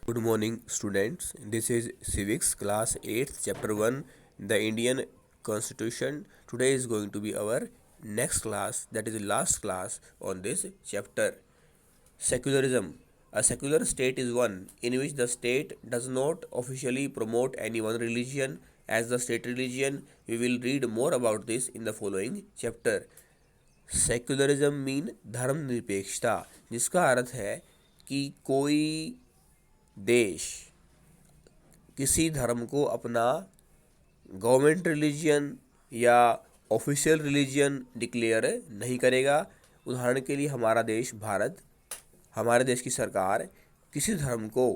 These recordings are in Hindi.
Good morning, students. This is Civics Class 8th, Chapter 1, the Indian Constitution. Today is going to be our next class, that is the last class on this chapter. Secularism. A secular state is one in which the state does not officially promote any one religion as the state religion. We will read more about this in the following chapter. Secularism mean धर्मनिरपेक्षता, जिसका अर्थ है कि कोई देश किसी धर्म को अपना गवर्नमेंट रिलीजियन या ऑफिशियल रिलीजियन डिक्लेयर नहीं करेगा। उदाहरण के लिए हमारा देश भारत, हमारे देश की सरकार किसी धर्म को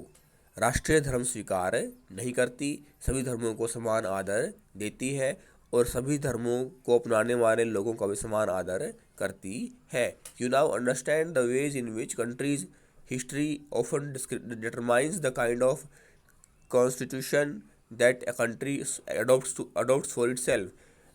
राष्ट्रीय धर्म स्वीकार नहीं करती, सभी धर्मों को समान आदर देती है और सभी धर्मों को अपनाने वाले लोगों का भी समान आदर करती है। You now understand the ways in which countries history often determines the kind of constitution that a country adopts for itself.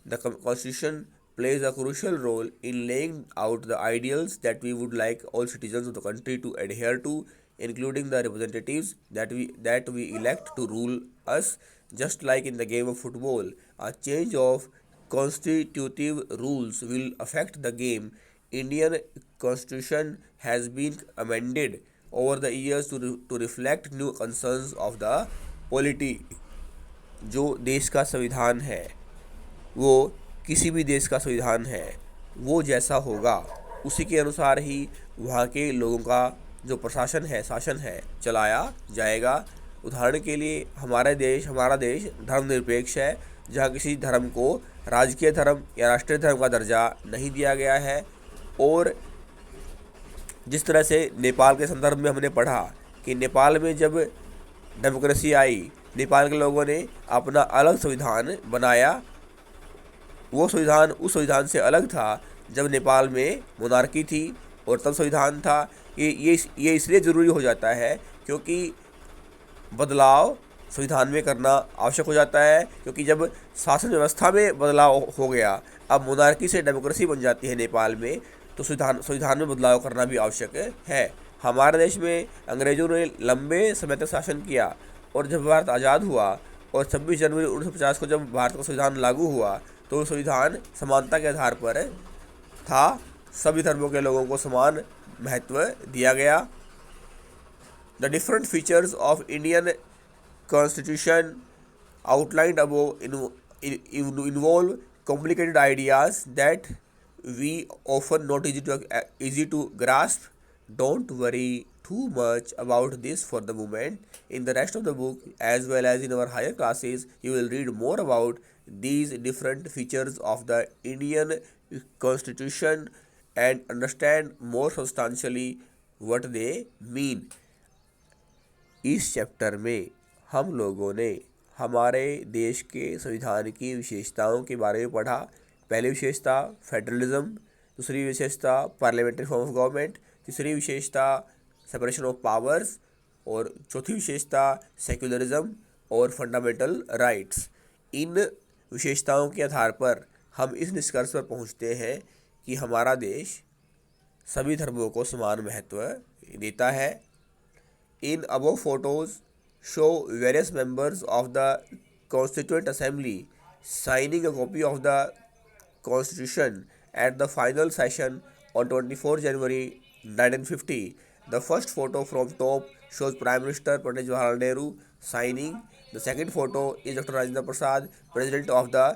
The constitution plays a crucial role in laying out the ideals that we would like all citizens of the country to adhere to, including the representatives that we elect to rule us. Just like in the game of football, a change of constitutive rules will affect the game. Indian constitution has been amended over the years to reflect new concerns of the polity. जो देश का संविधान है वो किसी भी देश का संविधान है, वो जैसा होगा उसी के अनुसार ही वहाँ के लोगों का जो प्रशासन है, शासन है, चलाया जाएगा। उदाहरण के लिए हमारा देश धर्मनिरपेक्ष है, जहाँ किसी धर्म को राजकीय धर्म या राष्ट्रीय धर्म का दर्जा नहीं दिया गया है। और जिस तरह से नेपाल के संदर्भ में हमने पढ़ा कि नेपाल में जब डेमोक्रेसी आई, नेपाल के लोगों ने अपना अलग संविधान बनाया। वो संविधान उस संविधान से अलग था जब नेपाल में मोनार्की थी, और तब संविधान था। ये इसलिए ज़रूरी हो जाता है क्योंकि बदलाव संविधान में करना आवश्यक हो जाता है, क्योंकि जब शासन व्यवस्था में बदलाव हो गया, अब मोनार्की से डेमोक्रेसी बन जाती है नेपाल में, तो संविधान में बदलाव करना भी आवश्यक है। हमारे देश में अंग्रेज़ों ने लंबे समय तक शासन किया, और जब भारत आज़ाद हुआ और 26 जनवरी 1950 को जब भारत का संविधान लागू हुआ, तो संविधान समानता के आधार पर था, सभी धर्मों के लोगों को समान महत्व दिया गया। The different features of Indian constitution outlined above involve complicated ideas that we often not easy to grasp. Don't worry too much about this for the moment. In the rest of the book, as well as in our higher classes, you will read more about these different features of the Indian Constitution and understand more substantially what they mean. इस चैप्टर में हम लोगों ने हमारे देश के संविधान की विशेषताओं के बारे में पढ़ा। पहली विशेषता फेडरलिज्म, दूसरी विशेषता पार्लियामेंट्री फॉर्म ऑफ गवर्नमेंट, तीसरी विशेषता सेपरेशन ऑफ पावर्स, और चौथी विशेषता सेक्युलरिज्म और फंडामेंटल राइट्स। इन विशेषताओं के आधार पर हम इस निष्कर्ष पर पहुंचते हैं कि हमारा देश सभी धर्मों को समान महत्व देता है। In above photos show various members of the Constituent Assembly signing a copy of the Constitution at the final session on 24 January 1950. The first photo from top shows Prime Minister Pandit Jawaharlal Nehru signing. The second photo is Dr. Rajendra Prasad, President of the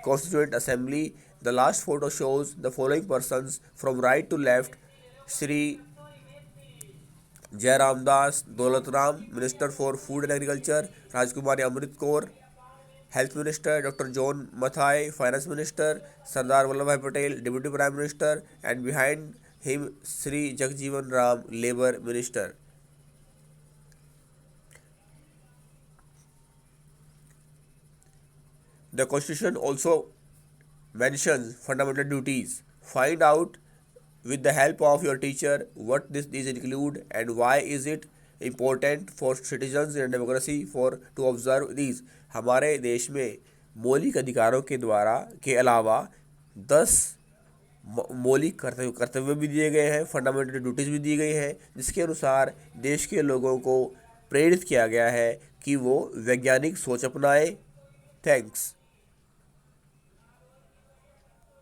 Constituent Assembly. The last photo shows the following persons from right to left: Sri Jai Ramdas, Daulat Ram, minister for food and agriculture; Rajkumari Amrit Kaur, health minister; doctor John Mathai, finance minister; Sardar Vallabh Bhai Patel, deputy prime minister; and behind him Shri Jagjivan Ram, labour minister. The Constitution also mentions fundamental duties. Find out with the help of your teacher what these include and why is it important for citizens in a democracy for to observe these. हमारे देश में मौलिक अधिकारों के अलावा 10 मौलिक कर्तव्य भी दिए गए हैं, फंडामेंटल ड्यूटीज़ भी दी गई हैं, जिसके अनुसार देश के लोगों को प्रेरित किया गया है कि वो वैज्ञानिक सोच अपनाए। थैंक्स।